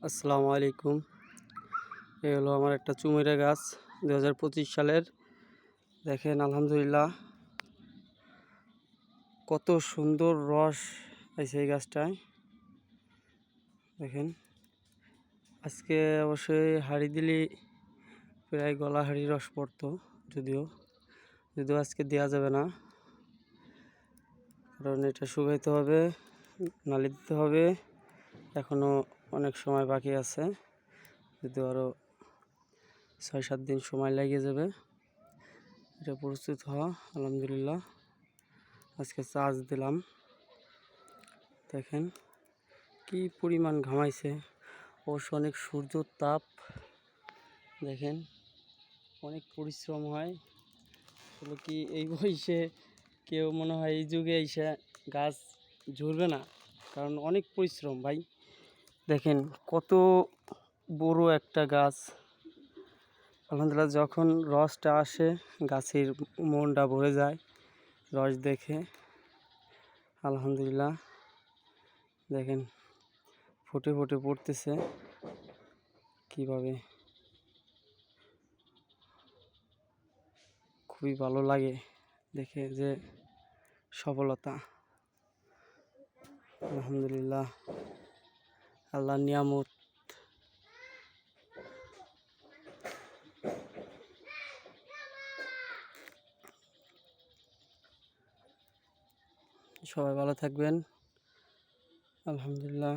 আসসালামু আলাইকুম। এই হলো আমার একটা চুমেরা গাছ 2025 সালের। দেখেন আলহামদুলিল্লাহ কত সুন্দর রস আছে এই গাছটায়। দেখেন আজকে অবশ্যই হাঁড়ি দিলে প্রায় গলা হাঁড়ি রস পড়তো, যদিও আজকে দেওয়া যাবে না, কারণ এটা শুকাইতে হবে, নালি দিতে হবে, এখনও অনেক সময় বাকি আছে, যদিও আরও 6-7 দিন সময় লেগে যাবে এটা প্রস্তুত হওয়া। আলহামদুলিল্লাহ আজকে চার্জ দিলাম, দেখেন কি পরিমাণ ঘামাইছে। অবশ্য অনেক সূর্যর তাপ, দেখেন অনেক পরিশ্রম হয়। আসলে কি এই বয়সে কেউ মনে হয় এই যুগে এসে গাছ ঝরবে না, কারণ অনেক পরিশ্রম ভাই। দেখেন কত বড় একটা গাছ। আলহামদুলিল্লাহ যখন রসটা আসে গাছের মনটা ভরে যায় রস দেখে। আলহামদুলিল্লাহ দেখেন ফুটে ফুটে পড়তেছে কিভাবে, খুবই ভালো লাগে দেখে যে সফলতা। আলহামদুলিল্লাহ আল্লাহর নিয়ামত। সবাই ভালো থাকবেন। আলহামদুলিল্লাহ।